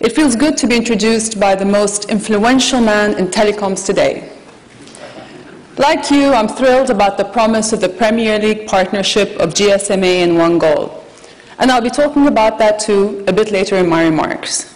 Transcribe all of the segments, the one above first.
It feels good to be introduced by the most influential man in telecoms today. Like you, I'm thrilled about the promise of the Premier League partnership of GSMA and One Goal. And I'll be talking about that too a bit later in my remarks.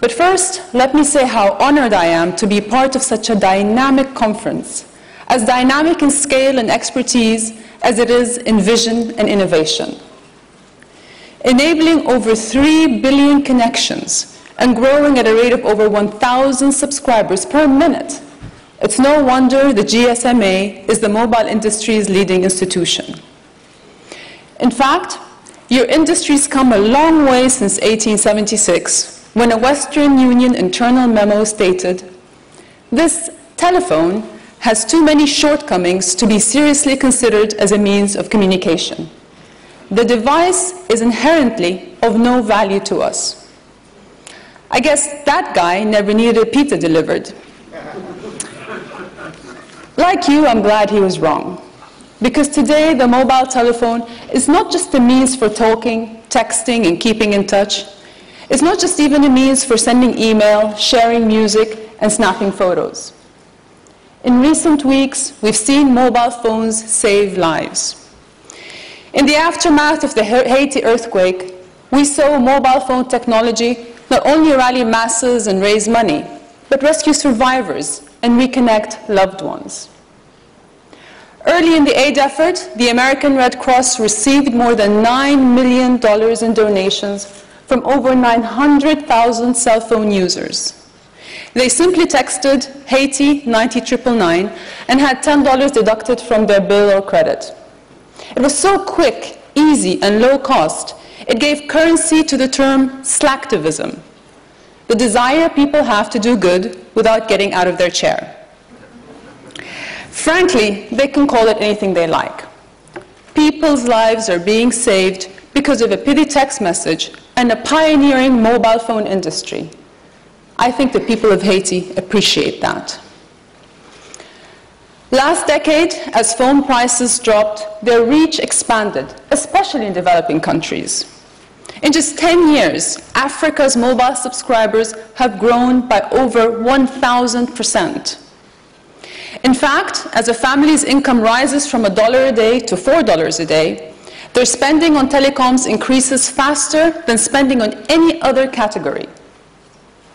But first, let me say how honored I am to be part of such a dynamic conference, as dynamic in scale and expertise as it is in vision and innovation. Enabling over 3 billion connections and growing at a rate of over 1,000 subscribers per minute, it's no wonder the GSMA is the mobile industry's leading institution. In fact, your industry's come a long way since 1876, when a Western Union internal memo stated, "This telephone has too many shortcomings to be seriously considered as a means of communication. The device is inherently of no value to us." I guess that guy never needed a pizza delivered. Like you, I'm glad he was wrong. Because today, the mobile telephone is not just a means for talking, texting, and keeping in touch. It's not just even a means for sending email, sharing music, and snapping photos. In recent weeks, we've seen mobile phones save lives. In the aftermath of the Haiti earthquake, we saw mobile phone technology not only rally masses and raise money, but rescue survivors and reconnect loved ones. Early in the aid effort, the American Red Cross received more than $9 million in donations from over 900,000 cell phone users. They simply texted Haiti 90999 and had $10 deducted from their bill or credit. It was so quick, easy, and low cost, it gave currency to the term slacktivism, the desire people have to do good without getting out of their chair. Frankly, they can call it anything they like. People's lives are being saved because of a pithy text message and a pioneering mobile phone industry. I think the people of Haiti appreciate that. Last decade, as phone prices dropped, their reach expanded, especially in developing countries. In just 10 years, Africa's mobile subscribers have grown by over 1,000%. In fact, as a family's income rises from $1 a day to $4 a day, their spending on telecoms increases faster than spending on any other category.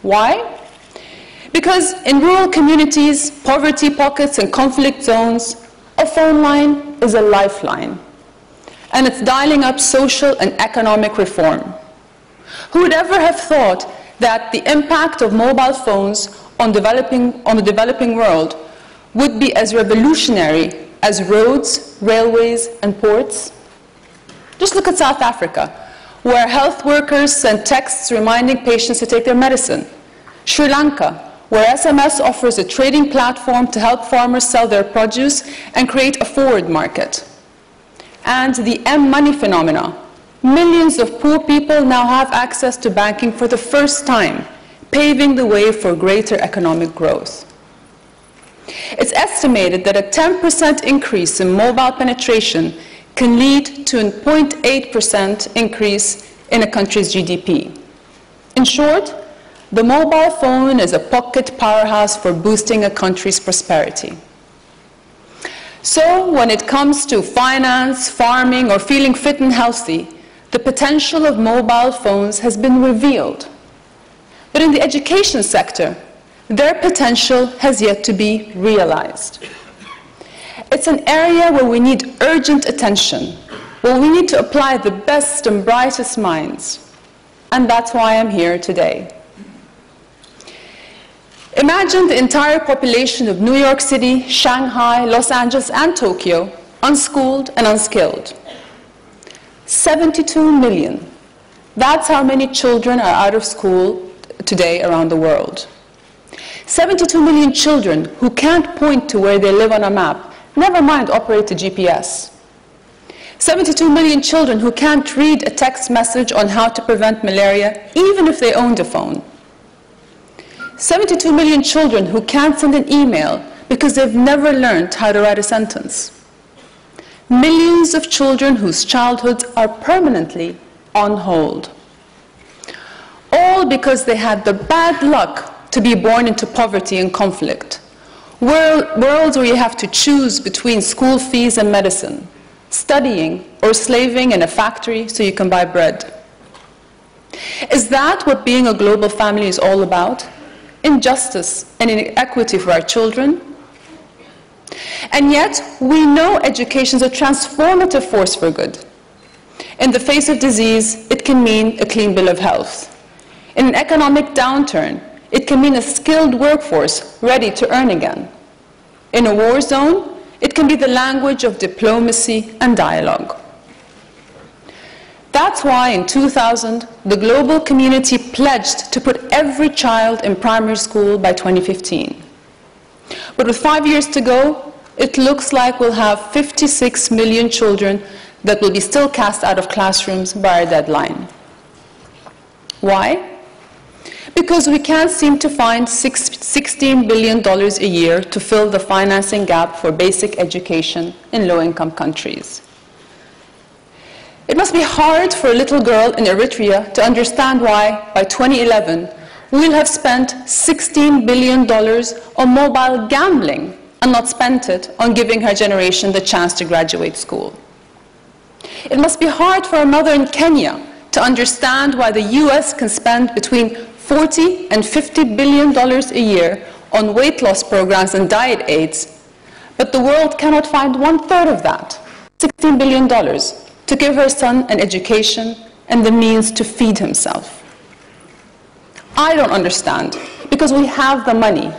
Why? Because in rural communities, poverty pockets, and conflict zones, a phone line is a lifeline. And it's dialing up social and economic reform. Who would ever have thought that the impact of mobile phones on the developing world would be as revolutionary as roads, railways, and ports? Just look at South Africa, where health workers send texts reminding patients to take their medicine. Sri Lanka, where SMS offers a trading platform to help farmers sell their produce and create a forward market. And the M-money phenomena. Millions of poor people now have access to banking for the first time, paving the way for greater economic growth. It's estimated that a 10% increase in mobile penetration can lead to a 0.8% increase in a country's GDP. In short, the mobile phone is a pocket powerhouse for boosting a country's prosperity. So when it comes to finance, farming, or feeling fit and healthy, the potential of mobile phones has been revealed. But in the education sector, their potential has yet to be realized. It's an area where we need urgent attention, where we need to apply the best and brightest minds. And that's why I'm here today. Imagine the entire population of New York City, Shanghai, Los Angeles, and Tokyo, unschooled and unskilled. 72 million. That's how many children are out of school today around the world. 72 million children who can't point to where they live on a map, never mind operate a GPS. 72 million children who can't read a text message on how to prevent malaria, even if they owned a phone. 72 million children who can't send an email because they've never learned how to write a sentence. Millions of children whose childhoods are permanently on hold. All because they had the bad luck to be born into poverty and conflict. Worlds where you have to choose between school fees and medicine, studying or slaving in a factory so you can buy bread. Is that what being a global family is all about? Injustice and inequity for our children? And yet, we know education is a transformative force for good. In the face of disease, it can mean a clean bill of health. In an economic downturn, it can mean a skilled workforce ready to earn again. In a war zone, it can be the language of diplomacy and dialogue. That's why in 2000, the global community pledged to put every child in primary school by 2015. But with 5 years to go, it looks like we'll have 56 million children that will be still cast out of classrooms by our deadline. Why? Because we can't seem to find $16 billion a year to fill the financing gap for basic education in low-income countries. It must be hard for a little girl in Eritrea to understand why, by 2011, we'll have spent $16 billion on mobile gambling and not spent it on giving her generation the chance to graduate school. It must be hard for a mother in Kenya to understand why the US can spend between $40 and $50 billion a year on weight loss programs and diet aids, but the world cannot find 1/3 of that, $16 billion, to give her son an education and the means to feed himself. I don't understand, because we have the money,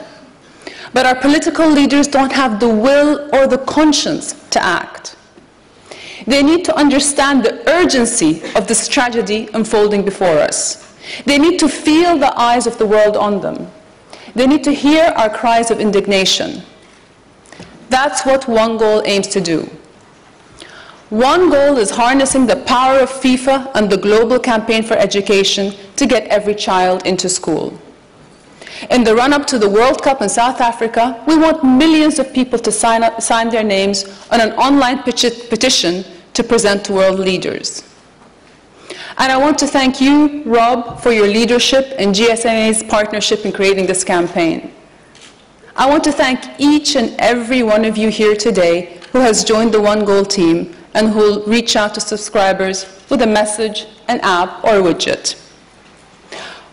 but our political leaders don't have the will or the conscience to act. They need to understand the urgency of this tragedy unfolding before us. They need to feel the eyes of the world on them. They need to hear our cries of indignation. That's what One Goal aims to do. One Goal is harnessing the power of FIFA and the global campaign for education to get every child into school. In the run-up to the World Cup in South Africa, we want millions of people to sign their names on an online petition to present to world leaders. And I want to thank you, Rob, for your leadership and GSMA's partnership in creating this campaign. I want to thank each and every one of you here today who has joined the One Goal team and who will reach out to subscribers with a message, an app, or a widget.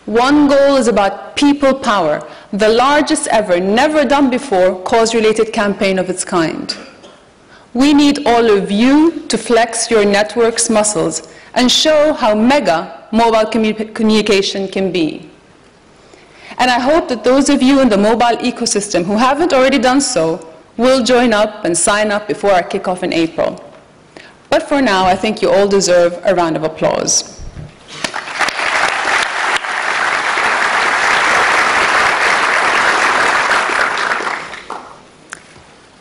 One Goal is about people power, the largest ever, never done before, cause-related campaign of its kind. We need all of you to flex your network's muscles and show how mega mobile communication can be. And I hope that those of you in the mobile ecosystem who haven't already done so will join up and sign up before our kickoff in April. But for now, I think you all deserve a round of applause.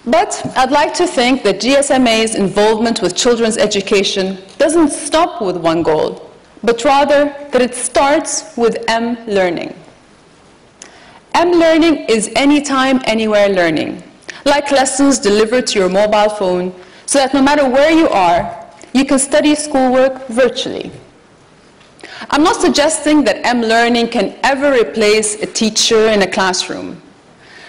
But I'd like to think that GSMA's involvement with children's education doesn't stop with One Goal, but rather that it starts with M-Learning. M-Learning is anytime, anywhere learning, like lessons delivered to your mobile phone, so that no matter where you are, you can study schoolwork virtually. I'm not suggesting that M-Learning can ever replace a teacher in a classroom.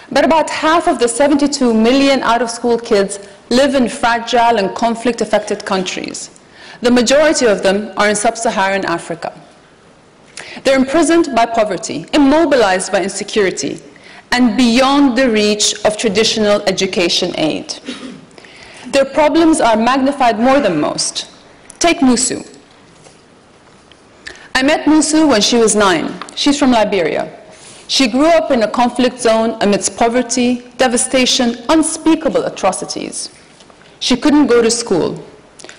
But about half of the 72 million out-of-school kids live in fragile and conflict-affected countries. The majority of them are in sub-Saharan Africa. They're imprisoned by poverty, immobilized by insecurity, and beyond the reach of traditional education aid. Their problems are magnified more than most. Take Musu. I met Musu when she was 9. She's from Liberia. She grew up in a conflict zone amidst poverty, devastation, unspeakable atrocities. She couldn't go to school.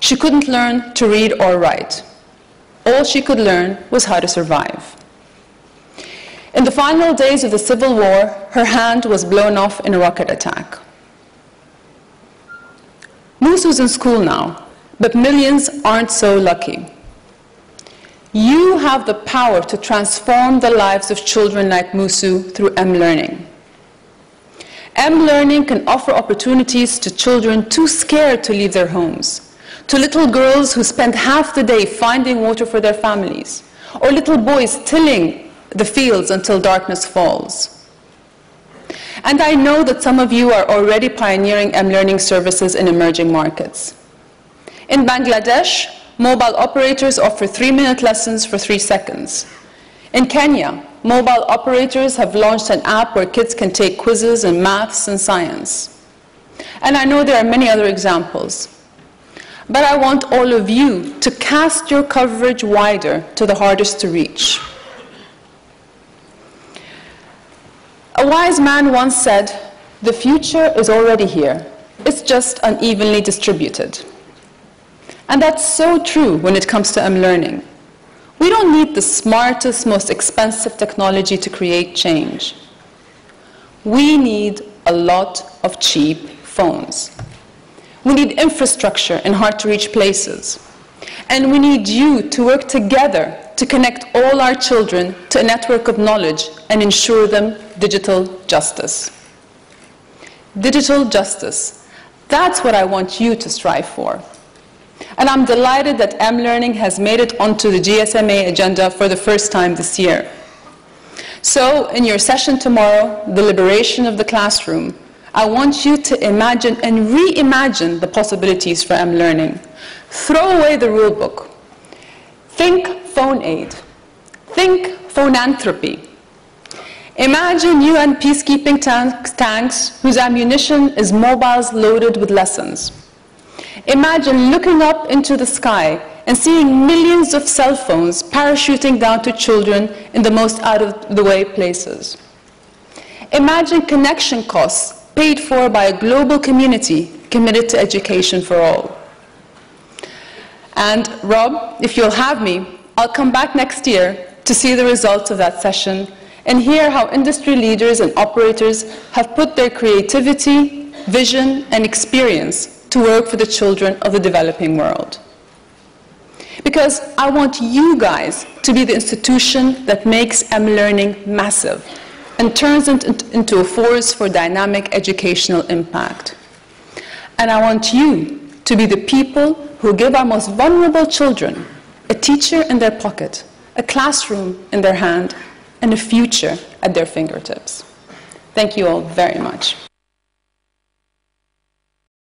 She couldn't learn to read or write. All she could learn was how to survive. In the final days of the Civil War, her hand was blown off in a rocket attack. Musu's in school now, but millions aren't so lucky. You have the power to transform the lives of children like Musu through M-Learning. M-Learning can offer opportunities to children too scared to leave their homes, to little girls who spend half the day finding water for their families, or little boys tilling the fields until darkness falls. And I know that some of you are already pioneering M-learning services in emerging markets. In Bangladesh, mobile operators offer 3-minute lessons for 3 seconds. In Kenya, mobile operators have launched an app where kids can take quizzes in maths and science. And I know there are many other examples. But I want all of you to cast your coverage wider to the hardest to reach. A wise man once said, "The future is already here. It's just unevenly distributed." And that's so true when it comes to M-learning. We don't need the smartest, most expensive technology to create change. We need a lot of cheap phones. We need infrastructure in hard-to-reach places. And we need you to work together to connect all our children to a network of knowledge and ensure them digital justice. Digital justice. That's what I want you to strive for. And I'm delighted that M-learning has made it onto the GSMA agenda for the first time this year. So, in your session tomorrow, The Liberation of the Classroom, I want you to imagine and reimagine the possibilities for M-learning. Throw away the rule book. Think phone aid. Think phonanthropy. Imagine UN peacekeeping tanks whose ammunition is mobiles loaded with lessons. Imagine looking up into the sky and seeing millions of cell phones parachuting down to children in the most out-of-the-way places. Imagine connection costs paid for by a global community committed to education for all. And Rob, if you'll have me, I'll come back next year to see the results of that session and hear how industry leaders and operators have put their creativity, vision, and experience to work for the children of the developing world. Because I want you guys to be the institution that makes M-learning massive and turns it into a force for dynamic educational impact. And I want you to be the people who give our most vulnerable children a teacher in their pocket, a classroom in their hand, and a future at their fingertips. Thank you all very much.